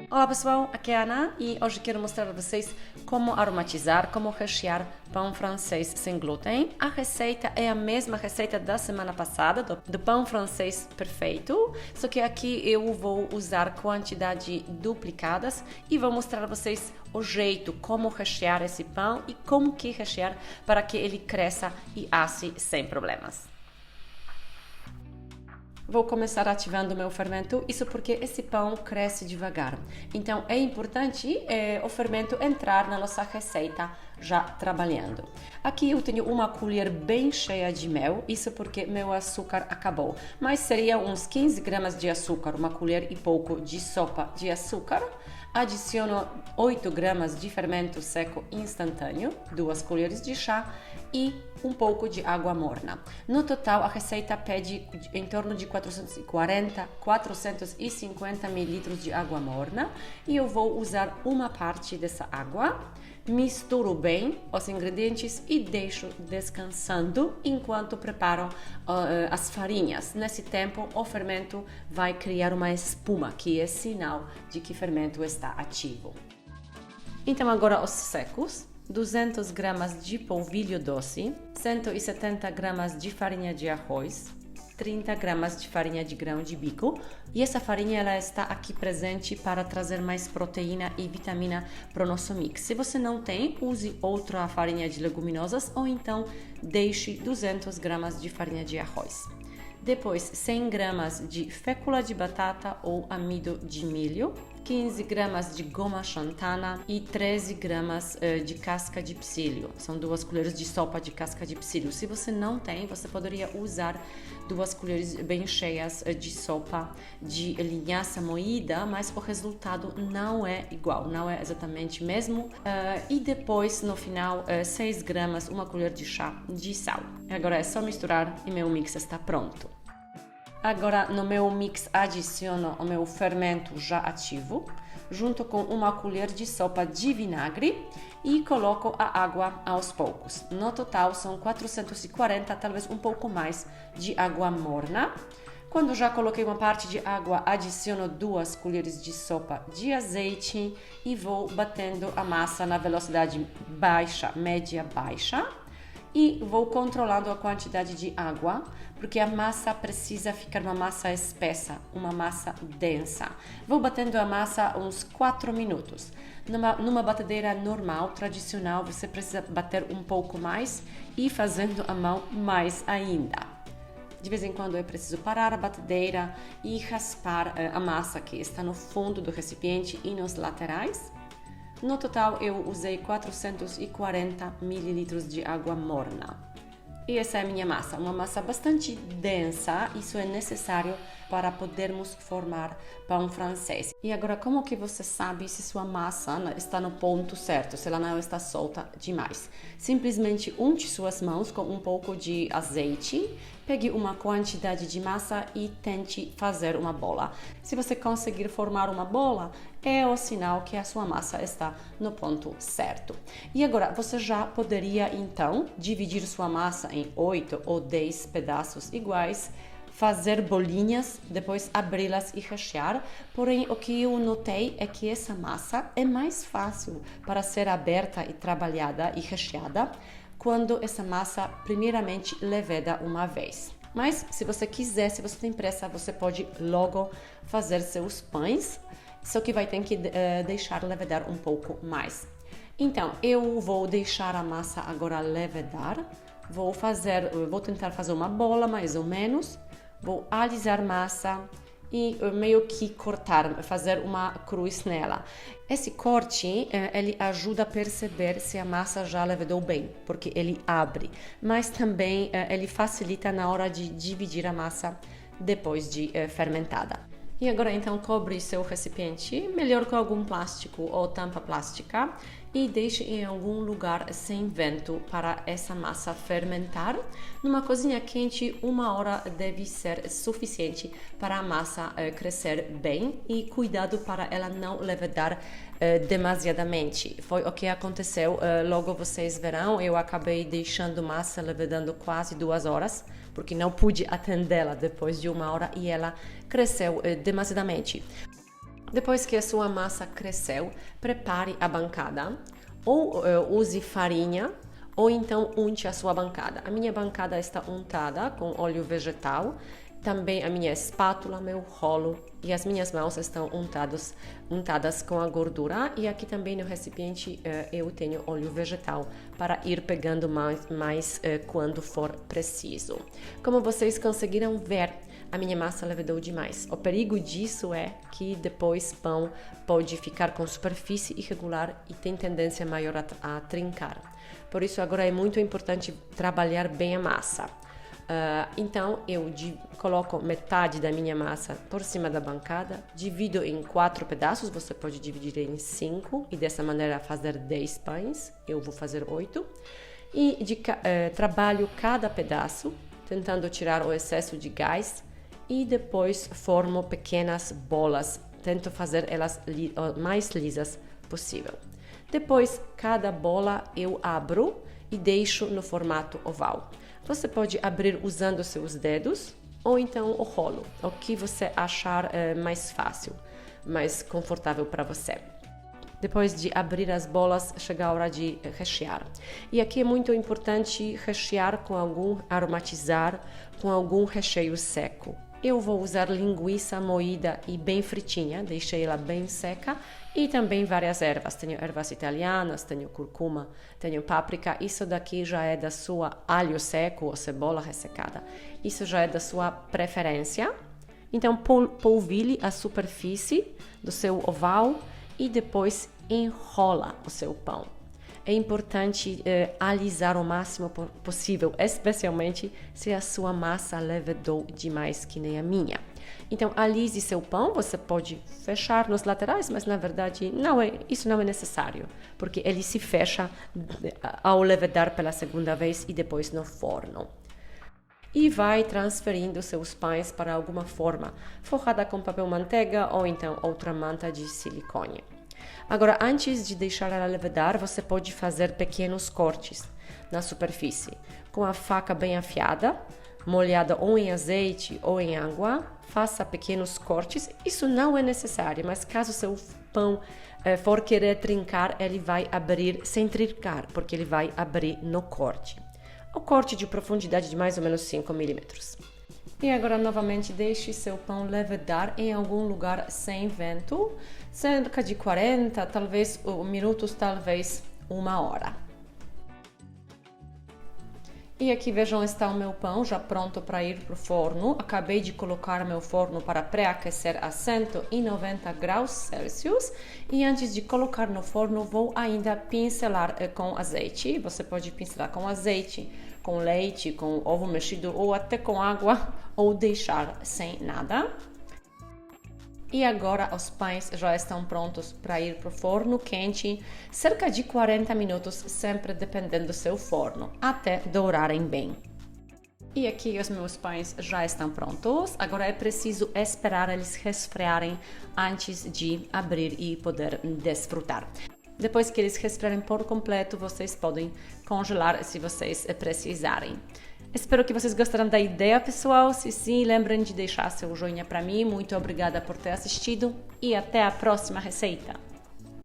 Olá pessoal, aqui é a Ana e hoje quero mostrar a vocês como aromatizar, como rechear pão francês sem glúten. A receita é a mesma receita da semana passada, do pão francês perfeito, só que aqui eu vou usar quantidades duplicadas e vou mostrar a vocês o jeito, como rechear esse pão e como que rechear para que ele cresça e asse sem problemas. Vou começar ativando o meu fermento, isso porque esse pão cresce devagar. Então é importante o fermento entrar na nossa receita já trabalhando. Aqui eu tenho uma colher bem cheia de mel, isso porque meu açúcar acabou. Mas seria uns 15 gramas de açúcar, uma colher e pouco de sopa de açúcar. Adiciono 8 gramas de fermento seco instantâneo, 2 colheres de chá e um pouco de água morna. No total, a receita pede em torno de 450 ml de água morna e eu vou usar uma parte dessa água. Misturo bem os ingredientes e deixo descansando enquanto preparo as farinhas. Nesse tempo, o fermento vai criar uma espuma, que é sinal de que o fermento está ativo. Então, agora os secos. 200 gramas de polvilho doce, 170 gramas de farinha de arroz, 30 gramas de farinha de grão de bico, e essa farinha ela está aqui presente para trazer mais proteína e vitamina para o nosso mix. Se você não tem, use outra farinha de leguminosas ou então deixe 200 gramas de farinha de arroz. Depois 100 gramas de fécula de batata ou amido de milho, 15 gramas de goma xantana e 13 gramas de casca de psyllium. São 2 colheres de sopa de casca de psyllium. Se você não tem, você poderia usar 2 colheres bem cheias de sopa de linhaça moída, mas o resultado não é igual, não é exatamente mesmo. E depois, no final, 6 gramas, 1 colher de chá de sal. Agora é só misturar e meu mix está pronto. Agora no meu mix adiciono o meu fermento já ativo, junto com 1 colher de sopa de vinagre e coloco a água aos poucos. No total são 440, talvez um pouco mais, de água morna. Quando já coloquei uma parte de água, adiciono 2 colheres de sopa de azeite e vou batendo a massa na velocidade baixa, média baixa. E vou controlando a quantidade de água, porque a massa precisa ficar uma massa espessa, uma massa densa. Vou batendo a massa uns 4 minutos. Numa batedeira normal, tradicional, você precisa bater um pouco mais e fazendo a mão mais ainda. De vez em quando é preciso parar a batedeira e raspar a massa que está no fundo do recipiente e nos laterais. No total, eu usei 440 ml de água morna. E essa é a minha massa, uma massa bastante densa, isso é necessário para podermos formar pão francês. E agora, como que você sabe se sua massa está no ponto certo, se ela não está solta demais? Simplesmente unte suas mãos com um pouco de azeite, pegue uma quantidade de massa e tente fazer uma bola. Se você conseguir formar uma bola, é o sinal que a sua massa está no ponto certo. E agora, você já poderia então dividir sua massa em 8 ou 10 pedaços iguais, fazer bolinhas, depois abri-las e rechear. Porém, o que eu notei é que essa massa é mais fácil para ser aberta e trabalhada e recheada quando essa massa primeiramente leveda uma vez. Mas se você quiser, se você tem pressa, você pode logo fazer seus pães, só que vai ter que deixar levedar um pouco mais. Então, eu vou deixar a massa agora levedar, vou tentar fazer uma bola mais ou menos, vou alisar massa e meio que cortar, fazer uma cruz nela. Esse corte, ele ajuda a perceber se a massa já levedou bem, porque ele abre, mas também ele facilita na hora de dividir a massa depois de fermentada. E agora então cobre seu recipiente, melhor com algum plástico ou tampa plástica, e deixe em algum lugar sem vento para essa massa fermentar. Numa cozinha quente, 1 hora deve ser suficiente para a massa crescer bem, e cuidado para ela não levedar demasiadamente. Foi o que aconteceu, logo vocês verão, eu acabei deixando massa levedando quase 2 horas, porque não pude atendê-la depois de 1 hora e ela cresceu demasiadamente. Depois que a sua massa cresceu, prepare a bancada, ou use farinha, ou então unte a sua bancada. A minha bancada está untada com óleo vegetal, também a minha espátula, meu rolo e as minhas mãos estão untadas com a gordura. E aqui também no recipiente eu tenho óleo vegetal para ir pegando mais quando for preciso. Como vocês conseguiram ver, a minha massa levedou demais. O perigo disso é que depois pão pode ficar com superfície irregular e tem tendência maior a trincar. Por isso agora é muito importante trabalhar bem a massa. Então eu coloco metade da minha massa por cima da bancada, divido em 4 pedaços, você pode dividir em 5 e dessa maneira fazer 10 pães, eu vou fazer 8. E trabalho cada pedaço, tentando tirar o excesso de gás e depois formo pequenas bolas, tento fazer elas mais lisas possível. Depois, cada bola eu abro e deixo no formato oval. Você pode abrir usando seus dedos ou então o rolo, o que você achar mais fácil, mais confortável para você. Depois de abrir as bolas, chega a hora de rechear. E aqui é muito importante rechear aromatizar com algum recheio seco. Eu vou usar linguiça moída e bem fritinha, deixei ela bem seca, e também várias ervas. Tenho ervas italianas, tenho cúrcuma, tenho páprica. Isso daqui já é da sua alho seco ou cebola ressecada. Isso já é da sua preferência. Então polvilhe a superfície do seu oval e depois enrola o seu pão. É importante alisar o máximo possível, especialmente se a sua massa levedou demais, que nem a minha. Então, alise seu pão, você pode fechar nos laterais, mas na verdade isso não é necessário, porque ele se fecha ao levedar pela segunda vez e depois no forno. E vai transferindo seus pães para alguma forma, forrada com papel manteiga ou então outra manta de silicone. Agora, antes de deixar ela levedar, você pode fazer pequenos cortes na superfície. Com a faca bem afiada, molhada ou em azeite ou em água, faça pequenos cortes. Isso não é necessário, mas caso seu pão for querer trincar, ele vai abrir sem trincar, porque ele vai abrir no corte. O corte de profundidade de mais ou menos 5 milímetros. E agora, novamente, deixe seu pão levedar em algum lugar sem vento, cerca de 40, talvez minutos, talvez 1 hora. E aqui, vejam, está o meu pão já pronto para ir para o forno. Acabei de colocar meu forno para pré-aquecer a 190 graus Celsius. E antes de colocar no forno, vou ainda pincelar com azeite. Você pode pincelar com azeite, com leite, com ovo mexido ou até com água, ou deixar sem nada. E agora os pães já estão prontos para ir para o forno quente, cerca de 40 minutos, sempre dependendo do seu forno, até dourarem bem. E aqui os meus pães já estão prontos, agora é preciso esperar eles resfriarem antes de abrir e poder desfrutar. Depois que eles resfriarem por completo, vocês podem congelar se vocês precisarem. Espero que vocês gostaram da ideia, pessoal. Se sim, lembrem de deixar seu joinha para mim. Muito obrigada por ter assistido e até a próxima receita.